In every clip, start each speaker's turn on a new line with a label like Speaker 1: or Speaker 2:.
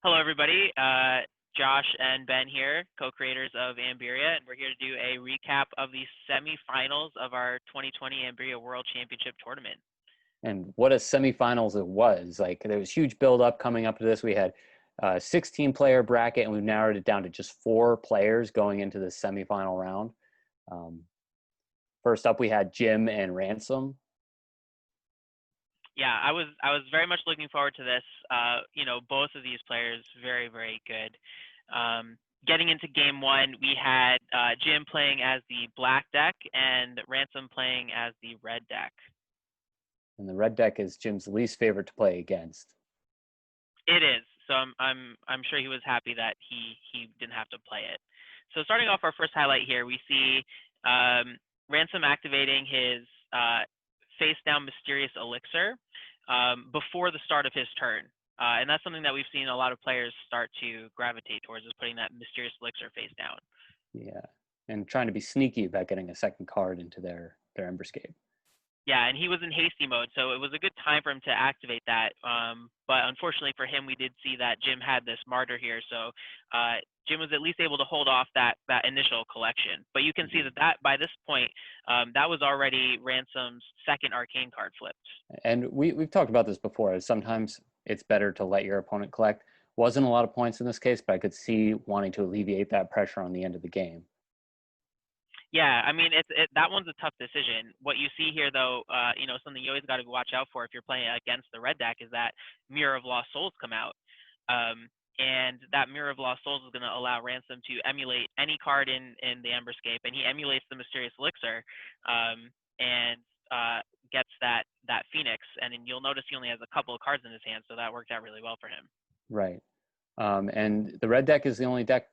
Speaker 1: Hello, everybody. Josh and Ben here, co-creators of Ambyria, and we're here to do a recap of the semifinals of our 2020 Ambyria World Championship Tournament.
Speaker 2: And what a semifinals it was. Like there was huge build up coming up to this. We had a 16 player bracket and we've narrowed it down to just 4 players going into the semifinal round. Um, First up, we had Jim and Ransom.
Speaker 1: Yeah, I was very much looking forward to this. Both of these players very good. Getting into game one, we had Jim playing as the black deck and Ransom playing as the red deck.
Speaker 2: And the red deck is Jim's least favorite to play against.
Speaker 1: It is. So I'm sure he was happy that he didn't have to play it. So starting off our first highlight here, we see Ransom activating his face down mysterious elixir before the start of his turn. And that's something that we've seen a lot of players start to gravitate towards, is putting that mysterious elixir face down.
Speaker 2: Yeah. And trying to be sneaky about getting a second card into their Emberscape.
Speaker 1: Yeah, and he was in hasty mode, so it was a good time for him to activate that. But unfortunately for him, we did see that Jim had this martyr here, so Jim was at least able to hold off that initial collection. But you can see that by this point, that was already Ransom's second arcane card flipped.
Speaker 2: And we've talked about this before. Sometimes it's better to let your opponent collect. Wasn't a lot of points in this case, but I could see wanting to alleviate that pressure on the end of the game.
Speaker 1: Yeah, I mean, that one's a tough decision. What you see here, though, something you always got to watch out for if you're playing against the red deck is that Mirror of Lost Souls come out. And that Mirror of Lost Souls is going to allow Ransom to emulate any card in the Emberscape, and he emulates the Mysterious Elixir and gets that Phoenix. And then you'll notice he only has a couple of cards in his hand, so that worked out really well for him.
Speaker 2: Right. And the red deck is the only deck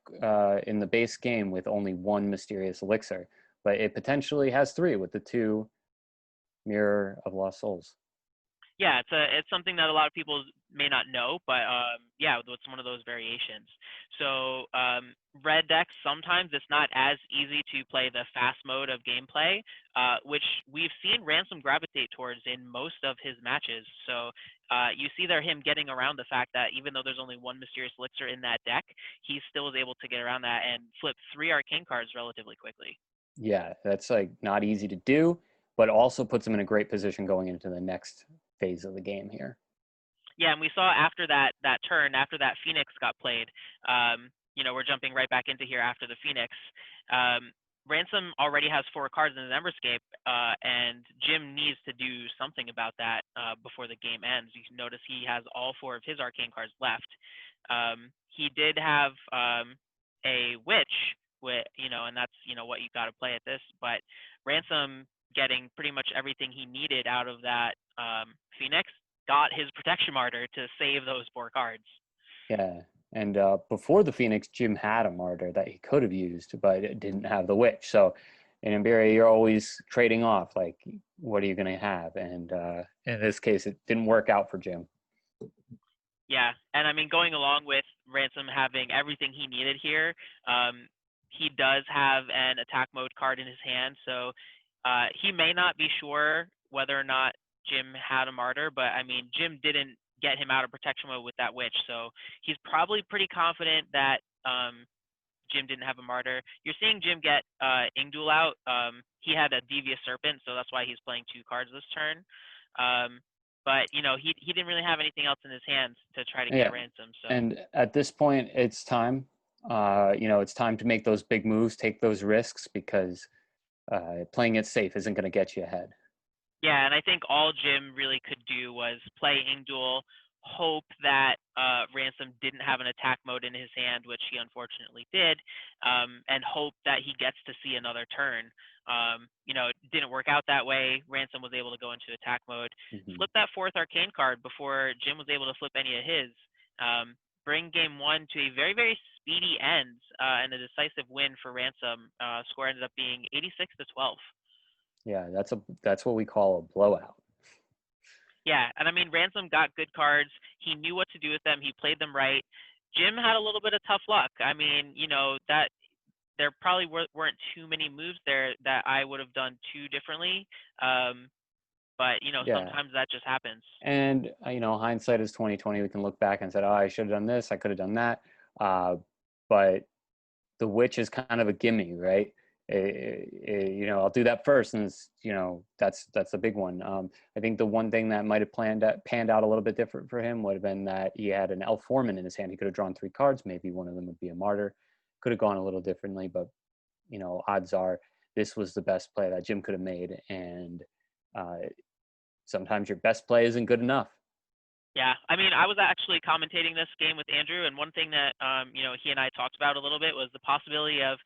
Speaker 2: in the base game with only 1 mysterious elixir, but it potentially has 3 with the 2 Mirror of Lost Souls.
Speaker 1: Yeah, it's something that a lot of people may not know, but yeah, it's one of those variations. So red decks, sometimes it's not as easy to play the fast mode of gameplay, which we've seen Ransom gravitate towards in most of his matches. So you see there him getting around the fact that even though there's only 1 mysterious elixir in that deck, he still is able to get around that and flip 3 arcane cards relatively quickly.
Speaker 2: Yeah, that's like not easy to do, but also puts him in a great position going into the next phase of the game here.
Speaker 1: Yeah, and we saw after that turn, after that Phoenix got played, we're jumping right back into here after the Phoenix. Ransom already has 4 cards in his Emberscape, and Jim needs to do something about that before the game ends. You can notice he has all 4 of his arcane cards left. He did have a Witch, and that's what you got to play at this. But Ransom getting pretty much everything he needed out of that Phoenix got his protection martyr to save those 4 cards.
Speaker 2: Yeah, and before the Phoenix, Jim had a martyr that he could have used, but it didn't have the witch. So in Ambyria, you're always trading off, like, what are you going to have? And in this case, it didn't work out for Jim.
Speaker 1: Yeah, and I mean, going along with Ransom having everything he needed here, he does have an attack mode card in his hand, so he may not be sure whether or not Jim had a martyr, but I mean, Jim didn't get him out of protection mode with that witch, so he's probably pretty confident that Jim didn't have a martyr. You're seeing Jim get Ingduel out. He had a Devious Serpent, so that's why he's playing 2 cards this turn. But he didn't really have anything else in his hands to try to get Ransom. So.
Speaker 2: And at this point, it's time. It's time to make those big moves, take those risks, because playing it safe isn't going to get you ahead.
Speaker 1: Yeah, and I think all Jim really could do was play Ingduel, hope that Ransom didn't have an attack mode in his hand, which he unfortunately did, and hope that he gets to see another turn. It didn't work out that way. Ransom was able to go into attack mode, flip that 4th arcane card before Jim was able to flip any of his, bring game 1 to a very, very speedy end, and a decisive win for Ransom. Score ended up being 86-12.
Speaker 2: Yeah, that's what we call a blowout.
Speaker 1: Yeah, and I mean, Ransom got good cards. He knew what to do with them. He played them right. Jim had a little bit of tough luck. I mean, that there probably weren't too many moves there that I would have done too differently. But
Speaker 2: Yeah.
Speaker 1: sometimes that just happens.
Speaker 2: And hindsight is 2020. We can look back and say, "Oh, I should have done this. I could have done that." But the witch is kind of a gimme, right? I'll do that first, and that's a big one. I think the one thing that might have panned out a little bit different for him would have been that he had an elf foreman in his hand. He could have drawn 3 cards. Maybe one of them would be a martyr. Could have gone a little differently, but odds are this was the best play that Jim could have made, and sometimes your best play isn't good enough.
Speaker 1: Yeah, I mean, I was actually commentating this game with Andrew, and one thing that he and I talked about a little bit was the possibility of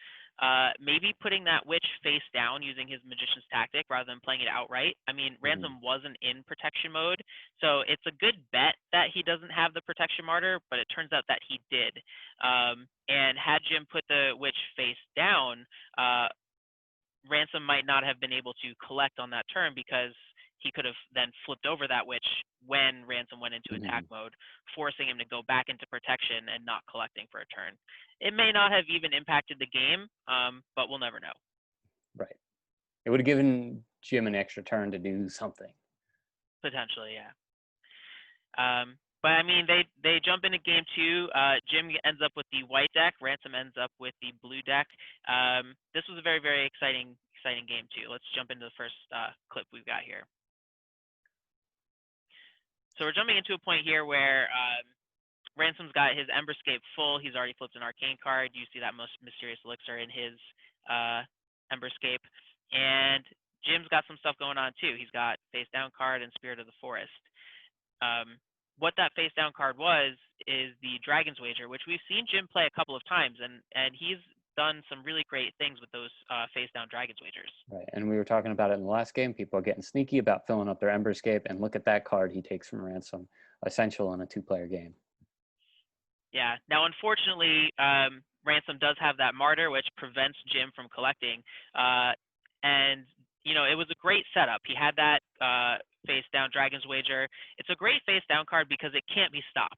Speaker 1: maybe putting that witch face down using his magician's tactic rather than playing it outright. I mean, Ransom wasn't in protection mode, so it's a good bet that he doesn't have the protection martyr, but it turns out that he did. And had Jim put the witch face down, Ransom might not have been able to collect on that turn because he could have then flipped over that witch when Ransom went into attack mode, forcing him to go back into protection and not collecting for a turn. It may not have even impacted the game, but we'll never know.
Speaker 2: Right. It would have given Jim an extra turn to do something.
Speaker 1: Potentially, yeah. But I mean, they jump into game 2. Jim ends up with the white deck. Ransom ends up with the blue deck. This was a very, very exciting game too. Let's jump into the first clip we've got here. So we're jumping into a point here where Ransom's got his Emberscape full. He's already flipped an arcane card. You see that most mysterious elixir in his Emberscape. And Jim's got some stuff going on too. He's got face down card and Spirit of the Forest. What that face down card is the Dragon's Wager, which we've seen Jim play a couple of times, and he's done some really great things with those face down Dragon's Wagers.
Speaker 2: Right, and we were talking about it in the last game. People are getting sneaky about filling up their Emberscape, and look at that card he takes from Ransom, essential in a 2-player game.
Speaker 1: Yeah. Now, unfortunately, Ransom does have that Martyr, which prevents Jim from collecting. And it was a great setup. He had that face down Dragon's Wager. It's a great face down card because it can't be stopped.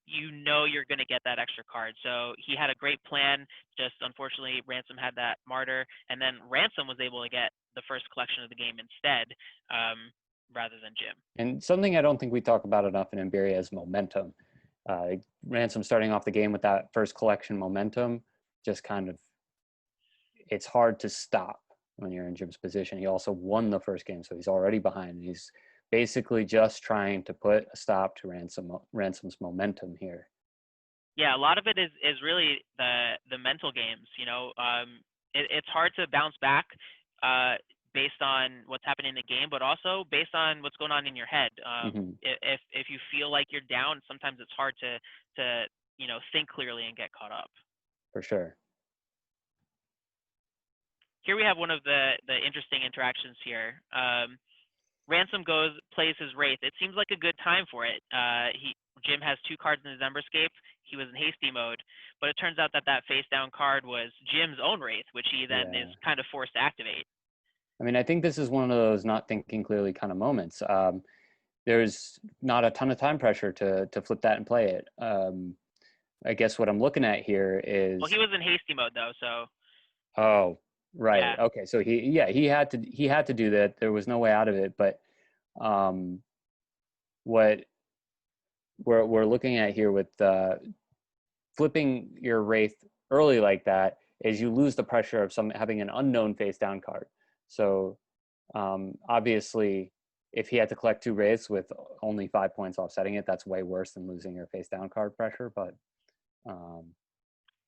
Speaker 1: You're going to get that extra card. So he had a great plan. Just unfortunately, Ransom had that Martyr, and then Ransom was able to get the first collection of the game instead, rather than Jim.
Speaker 2: And something I don't think we talk about enough in Ambyria is momentum. Ransom starting off the game with that first collection momentum, just kind of, it's hard to stop when you're in Jim's position. He also won the first game, so he's already behind. He's basically just trying to put a stop to Ransom's momentum here.
Speaker 1: Yeah, a lot of it is really the mental games. It's hard to bounce back based on what's happening in the game, but also based on what's going on in your head. If you feel like you're down, sometimes it's hard to think clearly and get caught up.
Speaker 2: For sure.
Speaker 1: Here we have one of the interesting interactions here. Ransom plays his Wraith. It seems like a good time for it. Jim has 2 cards in his Emberscape. He was in hasty mode, but it turns out that face down card was Jim's own Wraith, which he then is kind of forced to activate.
Speaker 2: I mean, I think this is one of those not thinking clearly kind of moments. There's not a ton of time pressure to flip that and play it. I guess what I'm looking at here is.
Speaker 1: Well, he was in hasty mode though, so.
Speaker 2: Oh, right.
Speaker 1: Yeah.
Speaker 2: Okay. So he had to do that. There was no way out of it. But what we're looking at here with flipping your Wraith early like that is you lose the pressure of having an unknown face down card. So obviously, if he had to collect 2 Wraiths with only 5 points offsetting it, that's way worse than losing your face down card pressure. But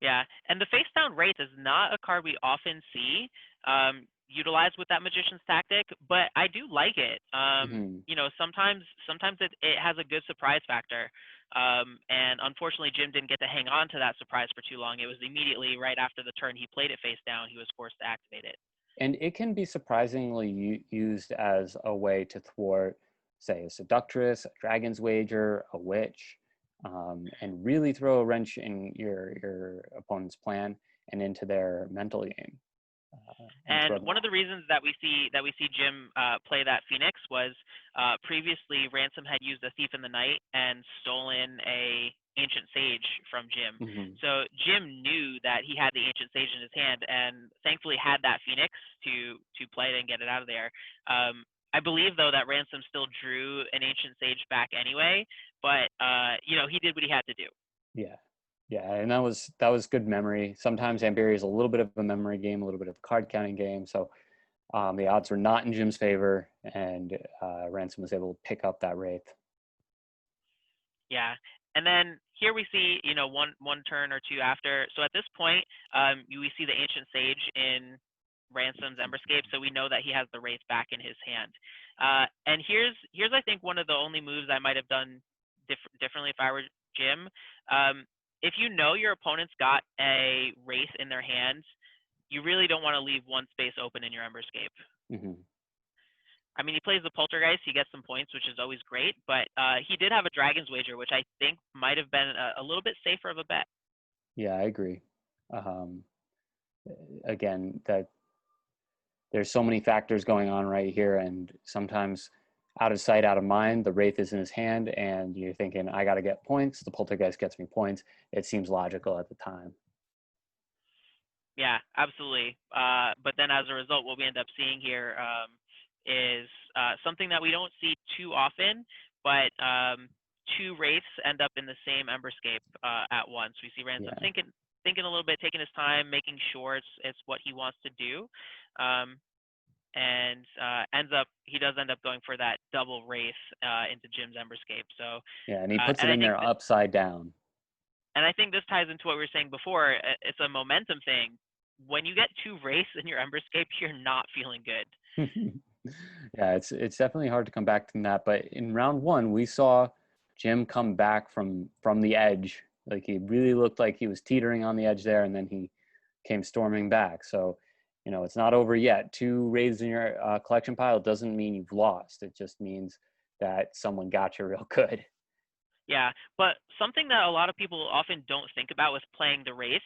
Speaker 1: yeah, and the face down Wraith is not a card we often see utilized with that Magician's Tactic, but I do like it. Sometimes it has a good surprise factor. And unfortunately, Jim didn't get to hang on to that surprise for too long. It was immediately right after the turn he played it face down, he was forced to activate it.
Speaker 2: And it can be surprisingly used as a way to thwart, say, a Seductress, a Dragon's Wager, a Witch, and really throw a wrench in your opponent's plan and into their mental game.
Speaker 1: And one of the reasons that we see Jim play that Phoenix was previously Ransom had used a Thief in the Night and stolen a Ancient Sage from Jim. So Jim knew that he had the Ancient Sage in his hand, and thankfully had that Phoenix to play it and get it out of there. I believe though that Ransom still drew an Ancient Sage back anyway, but he did what he had to do.
Speaker 2: Yeah. Yeah, and that was good memory. Sometimes Ambyria is a little bit of a memory game, a little bit of a card counting game. So the odds were not in Jim's favor, and Ransom was able to pick up that Wraith.
Speaker 1: Yeah. And then here we see, one turn or two after. So at this point, we see the Ancient Sage in Ransom's Emberscape, so we know that he has the Wraith back in his hand. And here's I think one of the only moves I might have done differently if I were Jim. If you know your opponent's got a Wraith in their hand, you really don't want to leave one space open in your Emberscape.
Speaker 2: Mm-hmm.
Speaker 1: I mean, he plays the Poltergeist, he gets some points, which is always great, but he did have a Dragon's Wager, which I think might have been a little bit safer of a bet.
Speaker 2: Yeah, I agree. Again, that there's so many factors going on right here, and sometimes out of sight, out of mind, the Wraith is in his hand, and you're thinking, I got to get points. The Poltergeist gets me points. It seems logical at the time.
Speaker 1: Yeah, absolutely. But then as a result, what we end up seeing here is something that we don't see too often, but two Wraiths end up in the same Emberscape at once. We see Ransom thinking a little bit, taking his time, making sure it's what he wants to do, and he does end up going for that double Wraith into Jim's Emberscape. So
Speaker 2: yeah, and he puts it in there upside down.
Speaker 1: And I think this ties into what we were saying before. It's a momentum thing. When you get two Wraiths in your Emberscape, you're not feeling good.
Speaker 2: Yeah, it's definitely hard to come back from that. But in round one, we saw Jim come back from the edge. Like, he really looked like he was teetering on the edge there, and then he came storming back. So, it's not over yet. Two Wraiths in your collection pile doesn't mean you've lost. It just means that someone got you real good.
Speaker 1: Yeah, but something that a lot of people often don't think about with playing the Wraith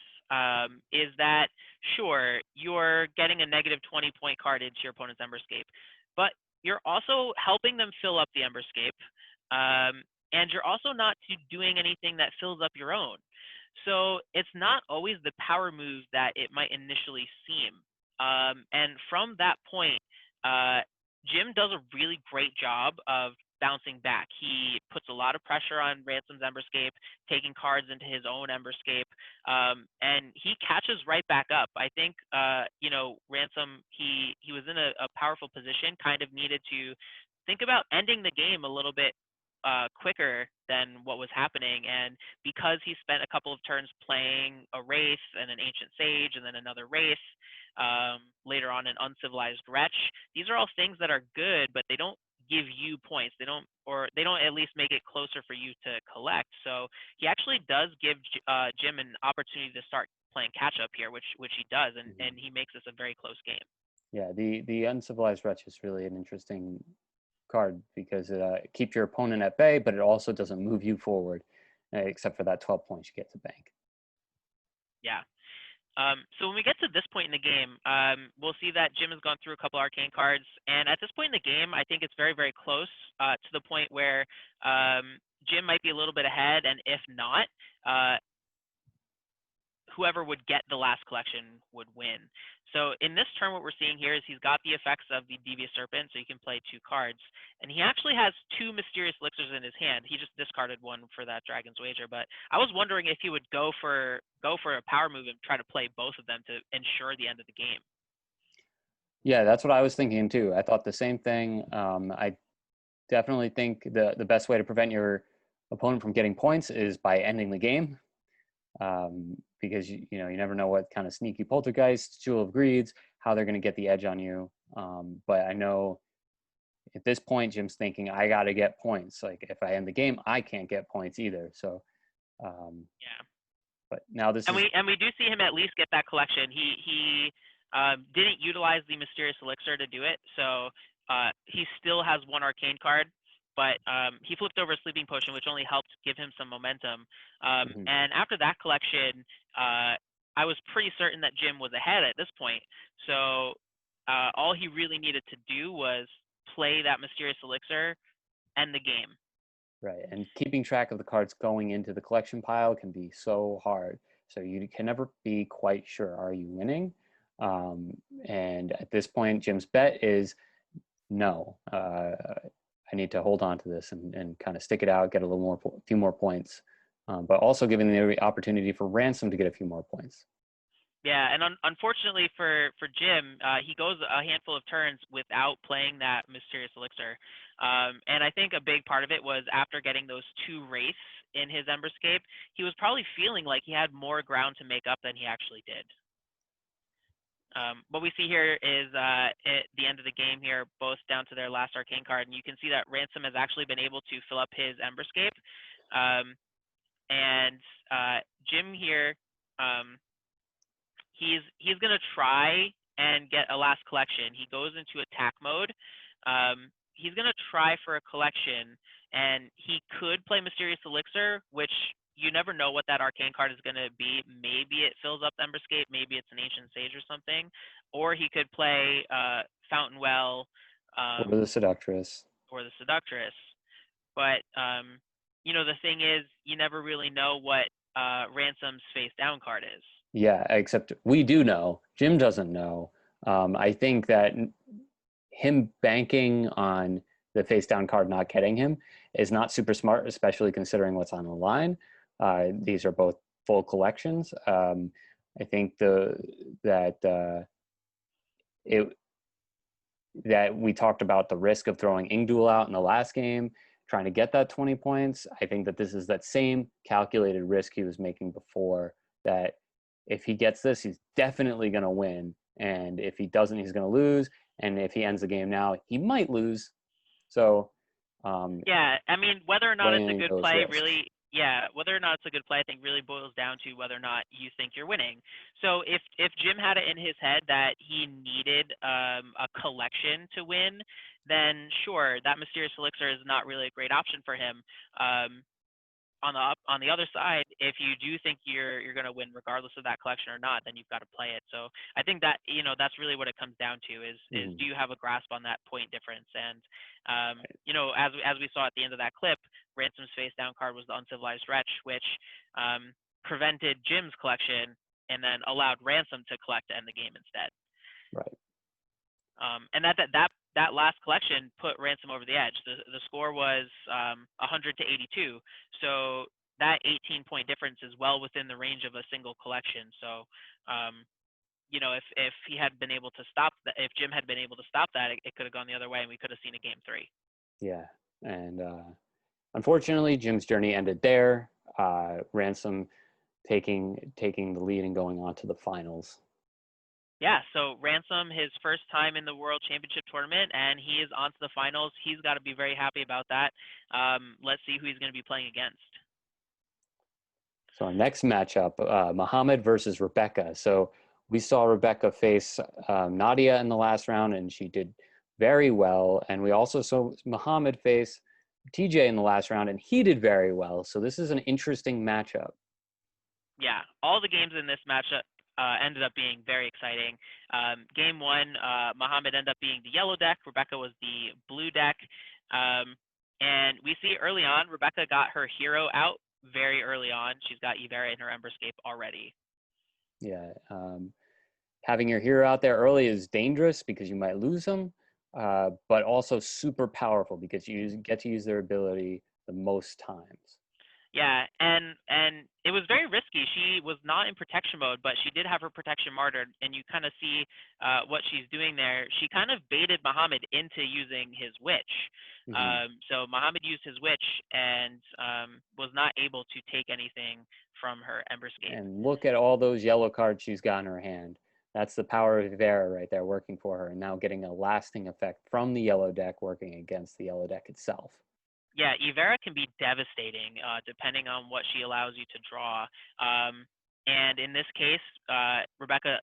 Speaker 1: is that, sure, you're getting a negative 20-point card into your opponent's Emberscape, but you're also helping them fill up the Emberscape, and you're also not doing anything that fills up your own. So it's not always the power move that it might initially seem. And from that point, Jim does a really great job of bouncing back. He puts a lot of pressure on Ransom's Emberscape, taking cards into his own Emberscape, and he catches right back up. I think, Ransom, he was in a powerful position, kind of needed to think about ending the game a little bit quicker than what was happening. And because he spent a couple of turns playing a Wraith and an Ancient Sage and then another Wraith, later on an Uncivilized Wretch, these are all things that are good, but they don't give you points. They don't at least make it closer for you to collect. So he actually does give Jim an opportunity to start playing catch up here, which he does, and he makes this a very close game.
Speaker 2: Yeah, the Uncivilized Wretch is really an interesting card because it keeps your opponent at bay, but it also doesn't move you forward, except for that 12 points you get to bank.
Speaker 1: Yeah. So when we get to this point in the game, we'll see that Jim has gone through a couple arcane cards, and at this point in the game, I think it's very, very close to the point where Jim might be a little bit ahead, and if not, whoever would get the last collection would win. So in this turn, what we're seeing here is he's got the effects of the Devious Serpent, so he can play two cards. And he actually has two Mysterious Elixirs in his hand. He just discarded one for that Dragon's Wager. But I was wondering if he would go for a power move and try to play both of them to ensure the end of the game.
Speaker 2: Yeah, that's what I was thinking too. I thought the same thing. I definitely think the best way to prevent your opponent from getting points is by ending the game. Because you never know what kind of sneaky poltergeists, Jewel of Greeds, how they're going to get the edge on you. But I know at this point, Jim's thinking, I got to get points. Like, if I end the game, I can't get points either. So,
Speaker 1: yeah.
Speaker 2: But now this
Speaker 1: we do see him at least get that collection. He didn't utilize the Mysterious Elixir to do it, so he still has one arcane card. But he flipped over a Sleeping Potion, which only helped give him some momentum. And after that collection, I was pretty certain that Jim was ahead at this point. So all he really needed to do was play that Mysterious Elixir, end the game.
Speaker 2: Right, and keeping track of the cards going into the collection pile can be so hard. So you can never be quite sure, are you winning? And at this point, Jim's bet is, no, I need to hold on to this and kind of stick it out, get a few more points, but also giving the opportunity for Ransom to get a few more points.
Speaker 1: Yeah, and unfortunately for Jim, he goes a handful of turns without playing that mysterious elixir, and I think a big part of it was after getting those 2 wraiths in his Emberscape, he was probably feeling like he had more ground to make up than he actually did. What we see here is at the end of the game here, both down to their last arcane card, and you can see that Ransom has actually been able to fill up his Emberscape, and Jim here. He's gonna try and get a last collection. He goes into attack mode. He's gonna try for a collection, and he could play Mysterious Elixir, which you never know what that arcane card is gonna be. Maybe it fills up Emberscape, maybe it's an Ancient Sage or something, or he could play Fountain Well,
Speaker 2: Or the Seductress.
Speaker 1: or the Seductress. But the thing is, you never really know what Ransom's face down card is.
Speaker 2: Yeah, except we do know. Jim doesn't know. I think that him banking on the face down card not getting him is not super smart, especially considering what's on the line. These are both full collections. I think that we talked about the risk of throwing Ingduel out in the last game, trying to get that 20 points. I think that this is that same calculated risk he was making before, that if he gets this, he's definitely going to win. And if he doesn't, he's going to lose. And if he ends the game now, he might lose. So,
Speaker 1: yeah, I mean, whether or not it's a good play,
Speaker 2: risks.
Speaker 1: really, whether or not it's a good play, I think really boils down to whether or not you think you're winning. So if Jim had it in his head that he needed a collection to win, then sure, that Mysterious Elixir is not really a great option for him. On the other side, if you do think you're going to win regardless of that collection or not, then you've got to play it. So I think that that's really what it comes down to is do you have a grasp on that point difference? And as we saw at the end of that clip, Ransom's face down card was the Uncivilized Wretch, which prevented Jim's collection and then allowed Ransom to collect to end the game instead.
Speaker 2: Right.
Speaker 1: And that last collection put Ransom over the edge. The score was 100 to 82. So that 18-point difference is well within the range of a single collection. So, if he had been able to stop that, if Jim had been able to stop that, it could have gone the other way, and we could have seen a game 3.
Speaker 2: Yeah, and unfortunately, Jim's journey ended there. Ransom taking the lead and going on to the finals.
Speaker 1: Yeah, so Ransom, his first time in the World Championship Tournament, and he is on to the finals. He's got to be very happy about that. Let's see who he's going to be playing against.
Speaker 2: So our next matchup, Mohammed versus Rebecca. So we saw Rebecca face Nadia in the last round, and she did very well. And we also saw Mohammed face TJ in the last round, and he did very well. So this is an interesting matchup.
Speaker 1: Yeah, all the games in this matchup ended up being very exciting. Game 1, Mohammed ended up being the yellow deck. Rebecca was the blue deck. And we see early on, Rebecca got her hero out very early on. She's got Ambyria in her Emberscape already.
Speaker 2: Yeah. Having your hero out there early is dangerous because you might lose them, but also super powerful because you get to use their ability the most times.
Speaker 1: Yeah, and it was very risky. She was not in protection mode, but she did have her protection martyred, and you kind of see what she's doing there. She kind of baited Mohammed into using his witch. Mm-hmm. So Mohammed used his witch and was not able to take anything from her Emberscape.
Speaker 2: And look at all those yellow cards she's got in her hand. That's the power of Vera right there working for her, and now getting a lasting effect from the yellow deck working against the yellow deck itself.
Speaker 1: Yeah, Ambyria can be devastating depending on what she allows you to draw. And in this case, Rebecca,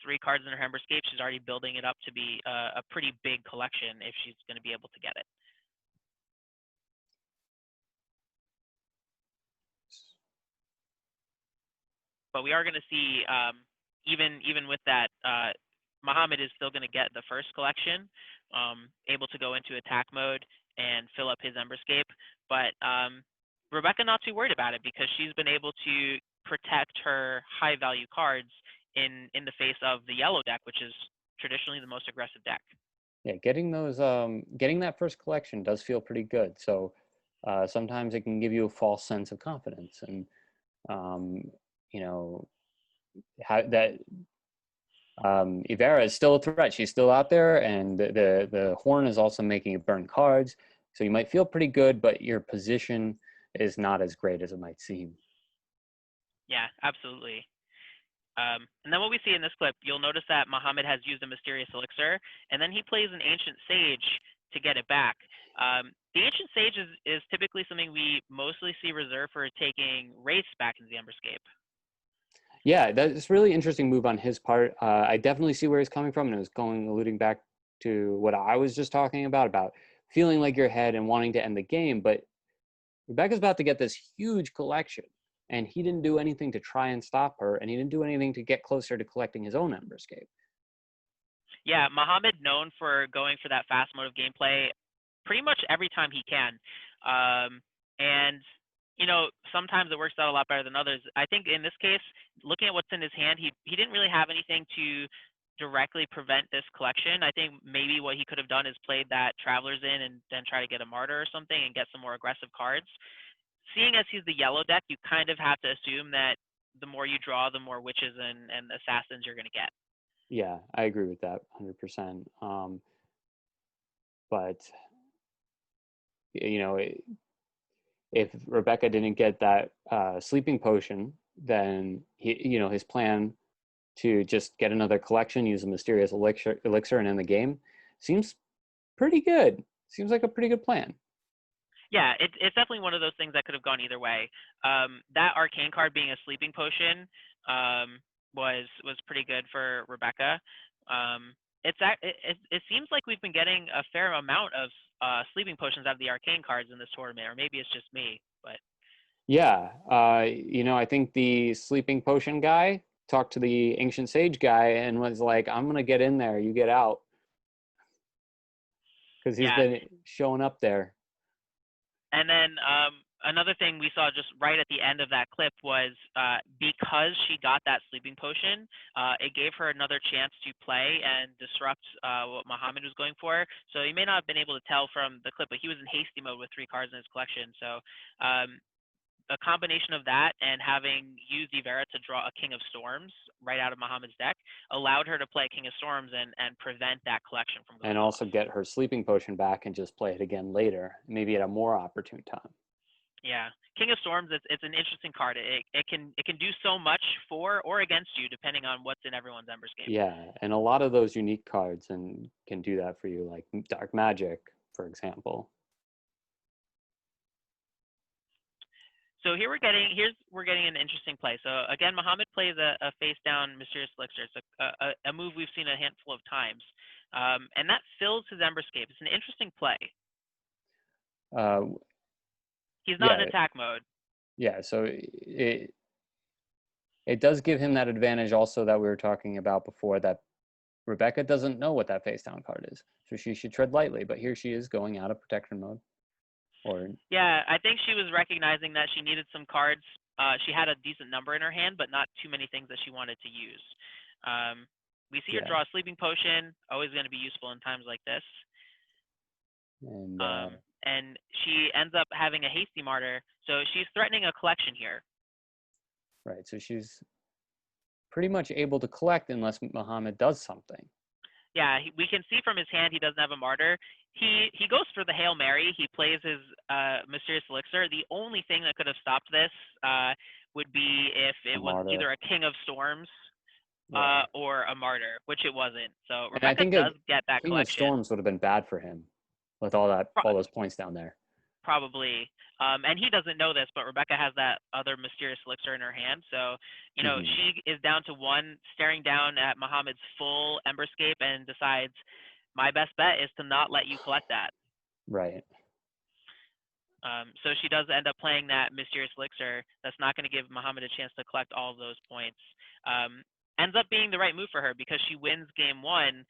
Speaker 1: 3 cards in her Emberscape, she's already building it up to be a pretty big collection if she's going to be able to get it. But we are going to see, even with that, Mohammed is still going to get the first collection, able to go into attack mode and fill up his Emberscape. But Rebecca not too worried about it because she's been able to protect her high value cards in the face of the yellow deck, which is traditionally the most aggressive deck.
Speaker 2: Yeah, getting that first collection does feel pretty good. So sometimes it can give you a false sense of confidence, and um, you know, that Ivera is still a threat. She's still out there, and the horn is also making you burn cards. So you might feel pretty good, but your position is not as great as it might seem.
Speaker 1: Yeah, absolutely. And then what we see in this clip, you'll notice that Mohammed has used a mysterious elixir, and then he plays an ancient sage to get it back. The ancient sage is typically something we mostly see reserved for taking race back into the Emberscape.
Speaker 2: Yeah, that's a really interesting move on his part. I definitely see where he's coming from, and it was alluding back to what I was just talking about feeling like you're ahead and wanting to end the game. But Rebecca's about to get this huge collection, and he didn't do anything to try and stop her, and he didn't do anything to get closer to collecting his own Emberscape.
Speaker 1: Yeah, Mohammed known for going for that fast mode of gameplay pretty much every time he can. And sometimes it works out a lot better than others. I think in this case, looking at what's in his hand, he didn't really have anything to directly prevent this collection. I think maybe what he could have done is played that Travelers in and then try to get a Martyr or something and get some more aggressive cards. Seeing as he's the yellow deck, you kind of have to assume that the more you draw, the more witches and assassins you're going to get.
Speaker 2: Yeah, I agree with that 100%. But if Rebecca didn't get that sleeping potion, then his plan to just get another collection, use a mysterious elixir, and end the game seems pretty good. Seems like a pretty good plan.
Speaker 1: Yeah, it's definitely one of those things that could have gone either way. That arcane card being a sleeping potion was pretty good for Rebecca. It seems like we've been getting a fair amount of sleeping potions out of the arcane cards in this tournament, or maybe it's just me. But
Speaker 2: yeah, I think the sleeping potion guy talked to the ancient sage guy and was like, "I'm gonna get in there, you get out," because he's
Speaker 1: yeah,
Speaker 2: been showing up there.
Speaker 1: and then another thing we saw just right at the end of that clip was because she got that sleeping potion, it gave her another chance to play and disrupt what Mohammed was going for. So you may not have been able to tell from the clip, but he was in hasty mode with 3 cards in his collection. So a combination of that and having used Ivera to draw a King of Storms right out of Mohammed's deck allowed her to play King of Storms and prevent that collection from going
Speaker 2: And
Speaker 1: off.
Speaker 2: also get her sleeping potion back and just play it again later, maybe at a more opportune time.
Speaker 1: Yeah, King of Storms. It's an interesting card. It can do so much for or against you depending on what's in everyone's Emberscape.
Speaker 2: Yeah, and a lot of those unique cards and can do that for you, like Dark Magic, for example.
Speaker 1: So we're getting an interesting play. So again, Mohammed plays a face down Mysterious Elixir. It's a move we've seen a handful of times, and that fills his Emberscape. It's an interesting play.
Speaker 2: Uh,
Speaker 1: He's not in
Speaker 2: yeah,
Speaker 1: attack mode.
Speaker 2: yeah. So it does give him that advantage also that we were talking about before, that Rebecca doesn't know what that face down card is, so she should tread lightly. But here she is going out of protection mode.
Speaker 1: Yeah, I think she was recognizing that she needed some cards. She had a decent number in her hand, but not too many things that she wanted to use. We see her draw a sleeping potion, always going to be useful in times like this. And she ends up having a hasty martyr, so she's threatening a collection here.
Speaker 2: Right, so she's pretty much able to collect unless Mohammed does something.
Speaker 1: Yeah, we can see from his hand he doesn't have a martyr. He goes for the Hail Mary. He plays his Mysterious Elixir. The only thing that could have stopped this would be if it was either a King of Storms or a martyr, which it wasn't. So Rebecca does get that
Speaker 2: King
Speaker 1: collection.
Speaker 2: of Storms would have been bad for him with all those points down there.
Speaker 1: Probably. And he doesn't know this, but Rebecca has that other Mysterious Elixir in her hand. So, she is down to 1, staring down at Mohammed's full Emberscape and decides, my best bet is to not let you collect that.
Speaker 2: Right.
Speaker 1: So she does end up playing that Mysterious Elixir. That's not going to give Mohammed a chance to collect all of those points. Ends up being the right move for her because she wins game 1,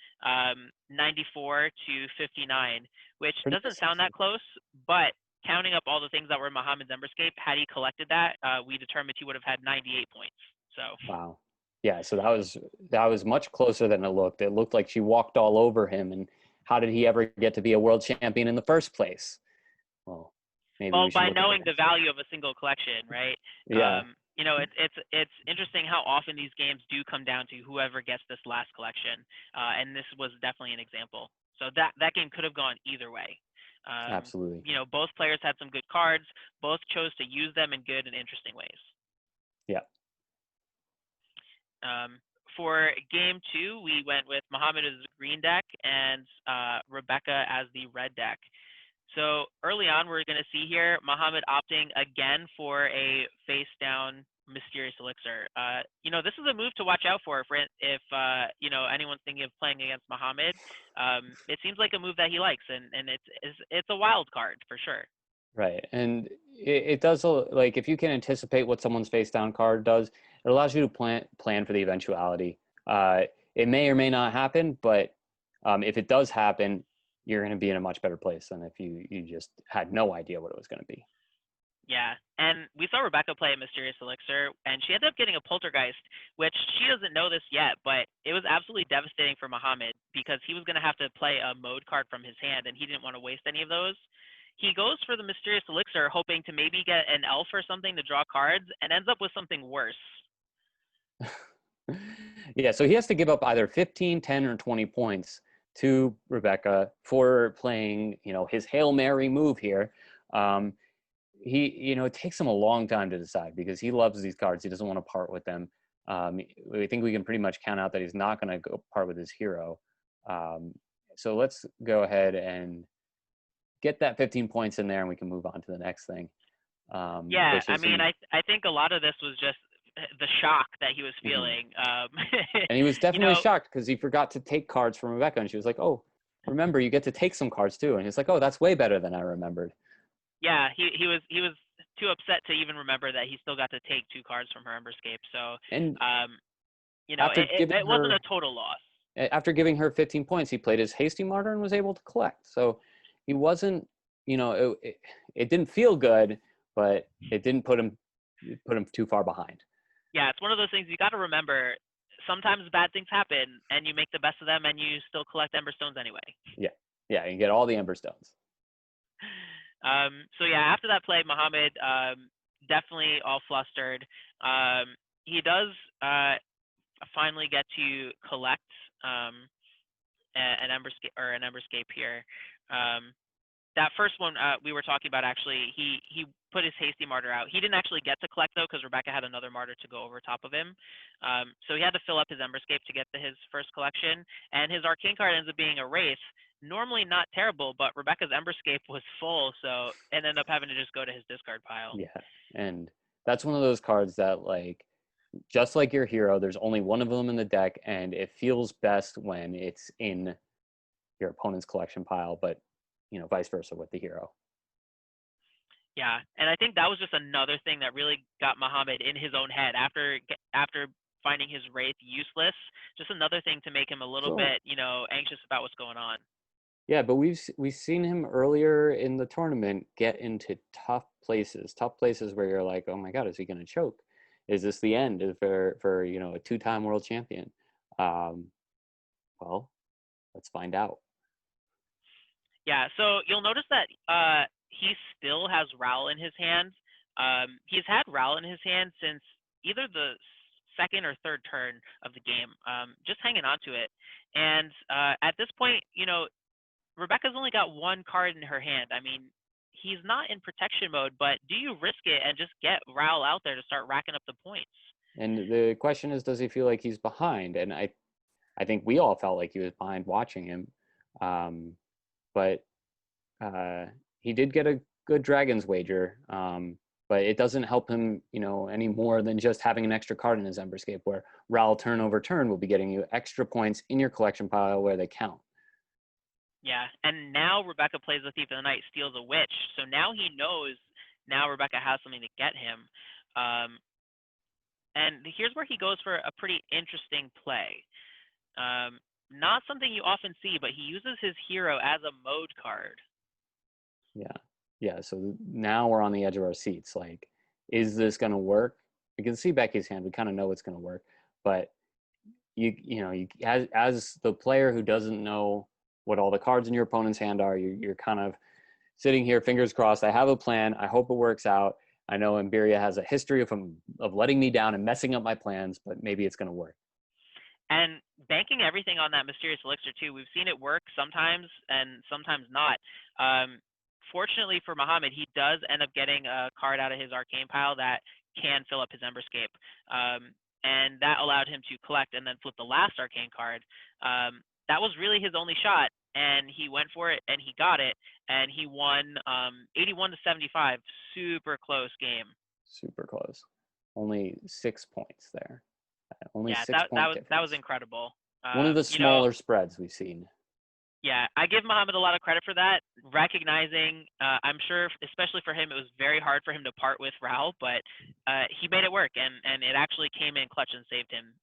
Speaker 1: 94 to 59, which doesn't sound that close, but counting up all the things that were in Mohammed's Emberscape, had he collected that, we determined he would have had 98 points. So
Speaker 2: wow, yeah. So that was much closer than it looked. It looked like she walked all over him, and how did he ever get to be a world champion in the first place? Well, maybe
Speaker 1: Well,
Speaker 2: we should
Speaker 1: by
Speaker 2: look at
Speaker 1: knowing
Speaker 2: the
Speaker 1: the value of a single collection, right?
Speaker 2: yeah,
Speaker 1: It's interesting how often these games do come down to whoever gets this last collection, and this was definitely an example. So that game could have gone either way.
Speaker 2: absolutely.
Speaker 1: Both players had some good cards. Both chose to use them in good and interesting ways.
Speaker 2: Yeah.
Speaker 1: For game 2, we went with Mohammed as the green deck and Rebecca as the red deck. So early on, we're going to see here Mohammed opting again for a face-down Mysterious Elixir. This is a move to watch out for if anyone's thinking of playing against Mohammed. It seems like a move that he likes, and it's a wild card for sure.
Speaker 2: Right. And it does, like, if you can anticipate what someone's face down card does, it allows you to plan for the eventuality. It may or may not happen, but if it does happen, you're going to be in a much better place than if you just had no idea what it was going to be.
Speaker 1: Yeah, and we saw Rebecca play a Mysterious Elixir, and she ended up getting a Poltergeist, which she doesn't know this yet, but it was absolutely devastating for Mohammed because he was going to have to play a mode card from his hand, and he didn't want to waste any of those. He goes for the Mysterious Elixir, hoping to maybe get an elf or something to draw cards, and ends up with something worse.
Speaker 2: Yeah, so he has to give up either 15, 10, or 20 points to Rebecca for playing, his Hail Mary move here. It takes him a long time to decide because he loves these cards. He doesn't want to part with them. I think we can pretty much count out that he's not going to go part with his hero. So let's go ahead and get that 15 points in there, and we can move on to the next thing.
Speaker 1: I think a lot of this was just the shock that he was feeling.
Speaker 2: And he was definitely shocked because he forgot to take cards from Rebecca, and she was like, "Oh, remember, you get to take some cards too." And he's like, "Oh, that's way better than I remembered."
Speaker 1: Yeah, he was too upset to even remember that he still got to take 2 cards from her Emberscape. So,
Speaker 2: and
Speaker 1: it wasn't a total loss.
Speaker 2: After giving her 15 points, he played his Hasty Martyr and was able to collect. So he wasn't, it didn't feel good, but it didn't put him too far behind.
Speaker 1: Yeah, it's one of those things you got to remember. Sometimes bad things happen, and you make the best of them, and you still collect Emberstones anyway.
Speaker 2: Yeah, you get all the Emberstones.
Speaker 1: After that play, Mohammed definitely all flustered. He does finally get to collect an Emberscape here. That first one we were talking about, actually, he put his Hasty Martyr out. He didn't actually get to collect, though, because Rebecca had another Martyr to go over top of him. So he had to fill up his Emberscape to get to his first collection. And his Arcane card ends up being a Wraith. Normally not terrible, but Rebecca's Emberscape was full, so it ended up having to just go to his discard pile.
Speaker 2: Yeah, and that's one of those cards that, like, just like your hero, there's only one of them in the deck, and it feels best when it's in your opponent's collection pile, but vice versa with the hero.
Speaker 1: Yeah, and I think that was just another thing that really got Mohammed in his own head after finding his Wraith useless. Just another thing to make him a little bit, anxious about what's going on.
Speaker 2: Yeah, but we've seen him earlier in the tournament get into tough places where you're like, oh my God, is he going to choke? Is this the end for a 2-time world champion? Well, let's find out.
Speaker 1: Yeah, so you'll notice that he still has Raoul in his hand. He's had Raoul in his hand since either the second or third turn of the game, just hanging on to it. And at this point, Rebecca's only got 1 card in her hand. I mean, he's not in protection mode, but do you risk it and just get Raoul out there to start racking up the points?
Speaker 2: And the question is, does he feel like he's behind? And I think we all felt like he was behind watching him. But he did get a good Dragon's Wager, but it doesn't help him, any more than just having an extra card in his Emberscape, where Raoul turn over turn will be getting you extra points in your collection pile where they count.
Speaker 1: Yeah, and now Rebecca plays the Thief of the Night, steals a Witch, so now he knows now Rebecca has something to get him. And here's where he goes for a pretty interesting play. Not something you often see, but he uses his hero as a mode card.
Speaker 2: Yeah. So now we're on the edge of our seats. Like, is this going to work? We can see Becky's hand. We kind of know it's going to work, but you as the player who doesn't know what all the cards in your opponent's hand are. You're kind of sitting here, fingers crossed. I have a plan. I hope it works out. I know Ambyria has a history of letting me down and messing up my plans, but maybe it's going to work.
Speaker 1: And banking everything on that mysterious elixir too. We've seen it work sometimes and sometimes not. Fortunately for Mohammed, he does end up getting a card out of his arcane pile that can fill up his Emberscape. And that allowed him to collect and then flip the last arcane card. That was really his only shot, and he went for it and he got it, and he won 81 to 75. Super close game.
Speaker 2: Super close. Only 6 points there. Only
Speaker 1: Yeah,
Speaker 2: 6 point difference.
Speaker 1: That was incredible.
Speaker 2: One of the smaller spreads we've seen.
Speaker 1: Yeah, I give Mohammed a lot of credit for that. Recognizing, I'm sure, especially for him, it was very hard for him to part with Raul, but he made it work, and it actually came in clutch and saved him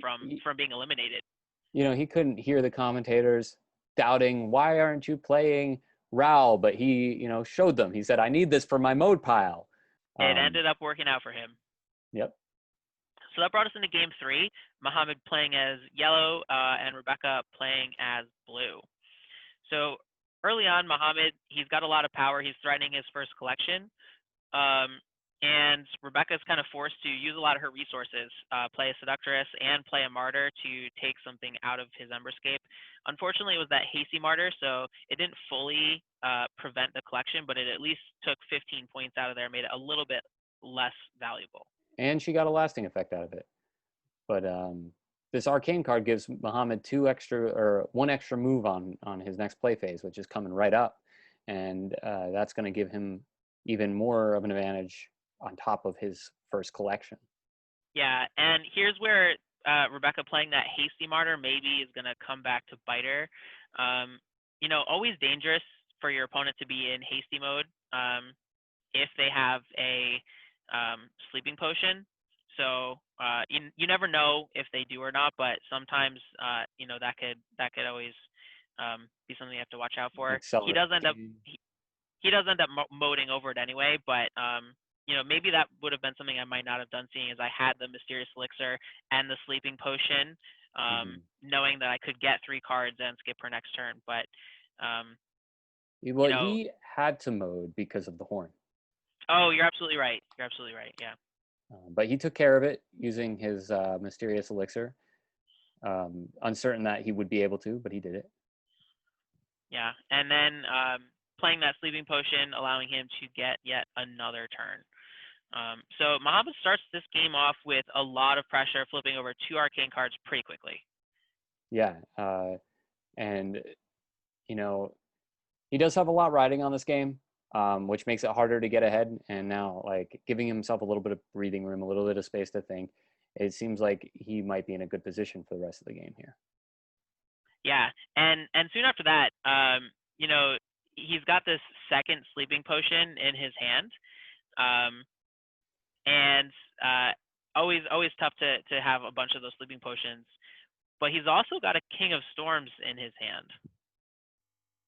Speaker 1: from being eliminated.
Speaker 2: You know, he couldn't hear the commentators doubting, why aren't you playing Raul? But he, you know, showed them. He said, I need this for my mode pile.
Speaker 1: It ended up working out for him.
Speaker 2: Yep.
Speaker 1: So that brought us into game 3. Mohammed playing as yellow and Rebecca playing as blue. So early on, Mohammed, he's got a lot of power. He's threatening his first collection. And Rebecca's kind of forced to use a lot of her resources, play a Seductress and play a Martyr to take something out of his Emberscape. Unfortunately, it was that hasty Martyr, so it didn't fully prevent the collection, but it at least took 15 points out of there, made it a little bit less valuable.
Speaker 2: And she got a lasting effect out of it. But this arcane card gives Mohammed one extra move on his next play phase, which is coming right up. And that's going to give him even more of an advantage on top of his first collection.
Speaker 1: Yeah, and here's where Rebecca playing that hasty Martyr maybe is going to come back to bite her. You know, always dangerous for your opponent to be in hasty mode if they have a sleeping potion. So you never know if they do or not, but sometimes you know, that could always be something you have to watch out for. He does end up moding over it anyway, but you know, maybe that would have been something I might not have done, seeing as I had the mysterious elixir and the sleeping potion, knowing that I could get 3 cards and skip her next turn. But
Speaker 2: well, you know, he had to mode because of the horn.
Speaker 1: Oh, you're absolutely right. You're absolutely right. Yeah.
Speaker 2: But he took care of it using his mysterious elixir. Uncertain that he would be able to, but he did it.
Speaker 1: Yeah, and then playing that sleeping potion, allowing him to get yet another turn. So Mohammed starts this game off with a lot of pressure, flipping over 2 arcane cards pretty quickly.
Speaker 2: Yeah, and you know, he does have a lot riding on this game, which makes it harder to get ahead. And now, like, giving himself a little bit of breathing room, a little bit of space to think, it seems like he might be in a good position for the rest of the game here.
Speaker 1: Yeah, and soon after that, you know, he's got this second sleeping potion in his hand, and always tough to have a bunch of those sleeping potions. But he's also got a King of Storms in his hand.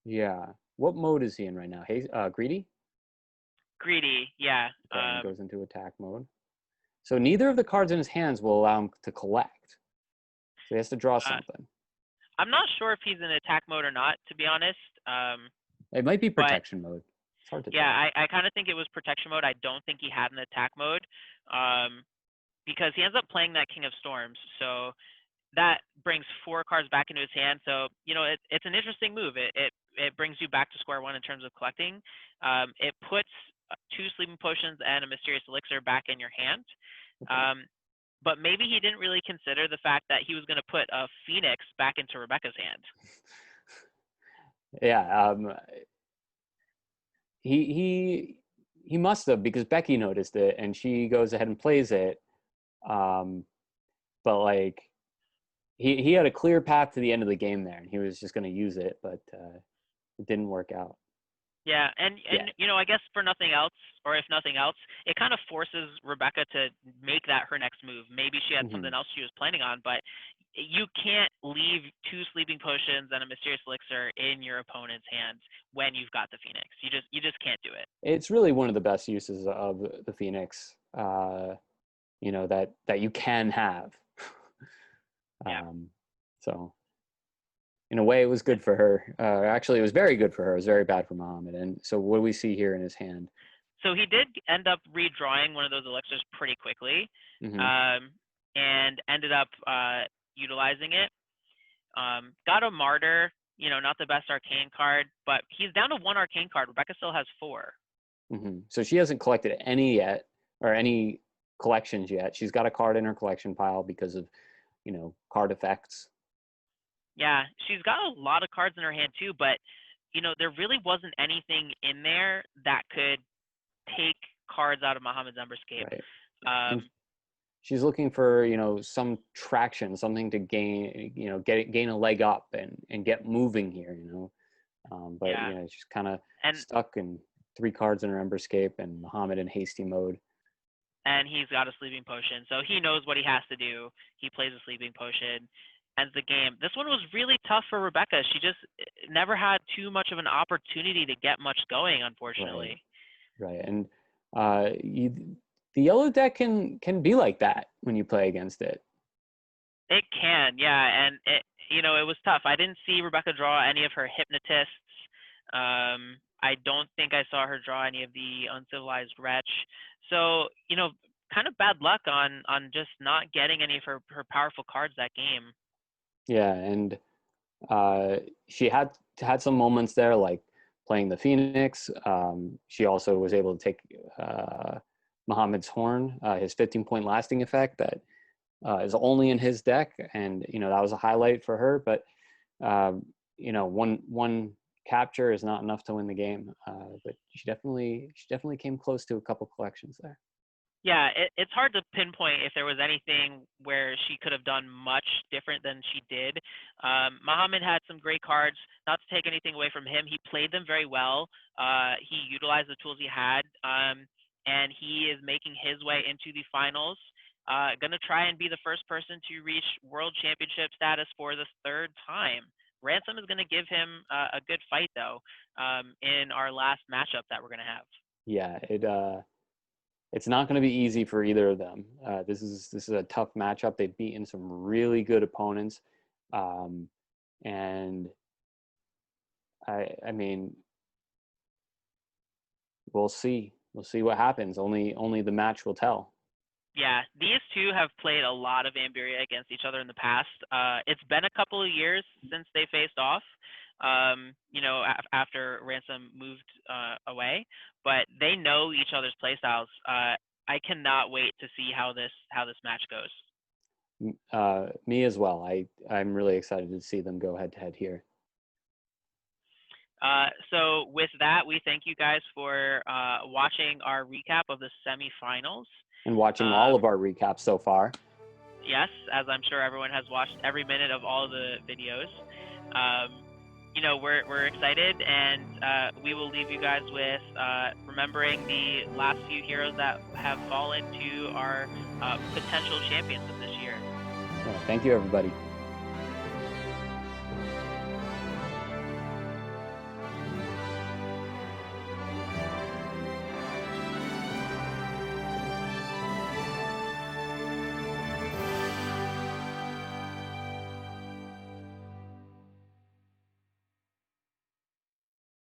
Speaker 2: Yeah. What mode is he in right now? Hey, greedy?
Speaker 1: Greedy, yeah.
Speaker 2: Okay, goes into attack mode. So neither of the cards in his hands will allow him to collect. So he has to draw something.
Speaker 1: I'm not sure if he's in attack mode or not, to be honest.
Speaker 2: It might be protection mode. It's hard to tell.
Speaker 1: Yeah, I kind of think it was protection mode. I don't think he had an attack mode, because he ends up playing that King of Storms. So that brings 4 cards back into his hand. So, you know, it's an interesting move. It brings you back to square one in terms of collecting. It puts 2 sleeping potions and a mysterious elixir back in your hand. Okay. But maybe he didn't really consider the fact that he was going to put a Phoenix back into Rebecca's hand.
Speaker 2: Yeah, he must have, because Becky noticed it and she goes ahead and plays it. But like, he had a clear path to the end of the game there, and he was just going to use it, but it didn't work out.
Speaker 1: Yeah, and you know, I guess for nothing else, or if nothing else, it kind of forces Rebecca to make that her next move. Maybe she had something else she was planning on, but you can't leave 2 sleeping potions and a mysterious elixir in your opponent's hands when you've got the Phoenix. You just can't do it.
Speaker 2: It's really one of the best uses of the Phoenix, you know, that you can have.
Speaker 1: Yeah.
Speaker 2: So, in a way, it was good for her. Actually, it was very good for her. It was very bad for Mohammed. And so what do we see here in his hand?
Speaker 1: So he did end up redrawing one of those elixirs pretty quickly,
Speaker 2: Mm-hmm.
Speaker 1: and ended up utilizing it. Got a Martyr, not the best arcane card, but he's down to 1 arcane card. Rebecca still has 4.
Speaker 2: Mm-hmm. So she hasn't collected any yet, or any collections yet. She's got a card in her collection pile because of, card effects.
Speaker 1: Yeah, she's got a lot of cards in her hand too, but there really wasn't anything in there that could take cards out of Mohammed's Emberscape.
Speaker 2: Right. She's looking for, some traction, something to gain, gain a leg up and get moving here, but
Speaker 1: Yeah.
Speaker 2: she's kind of stuck in 3 cards in her Emberscape and Mohammed in hasty mode.
Speaker 1: And he's got a sleeping potion, so he knows what he has to do. He plays a sleeping potion, ends the game. This one was really tough for Rebecca. She just never had too much of an opportunity to get much going, unfortunately.
Speaker 2: Right. And the yellow deck can be like that when you play against it.
Speaker 1: It can, yeah, and it was tough. I didn't see Rebecca draw any of her hypnotists. I don't think I saw her draw any of the uncivilized wretch. So, kind of bad luck on just not getting any of her powerful cards that game.
Speaker 2: Yeah, and she had some moments there, like playing the Phoenix. She also was able to take Mohammed's Horn, his 15-point lasting effect that is only in his deck, and that was a highlight for her. But one capture is not enough to win the game. But she definitely came close to a couple collections there.
Speaker 1: Yeah, it's hard to pinpoint if there was anything where she could have done much different than she did. Mohammed had some great cards. Not to take anything away from him, he played them very well. He utilized the tools he had, and he is making his way into the finals. Going to try and be the first person to reach World Championship status for the 3rd time. Ransom is going to give him a good fight, though, in our last matchup that we're going to have.
Speaker 2: Yeah, it's not going to be easy for either of them. This is a tough matchup. They've beaten some really good opponents, and I mean, we'll see what happens. Only the match will tell.
Speaker 1: Yeah, these two have played a lot of Ambyria against each other in the past. It's been a couple of years since they faced off, after Ransom moved away, but they know each other's playstyles. I cannot wait to see how this match goes.
Speaker 2: Me as well. I'm really excited to see them go head to head here.
Speaker 1: So with that, we thank you guys for watching our recap of the semifinals.
Speaker 2: And watching all of our recaps so far.
Speaker 1: Yes, as I'm sure everyone has watched every minute of all of the videos. We're excited, and we will leave you guys with remembering the last few heroes that have fallen to our potential champions of this year.
Speaker 2: Yeah, thank you, everybody.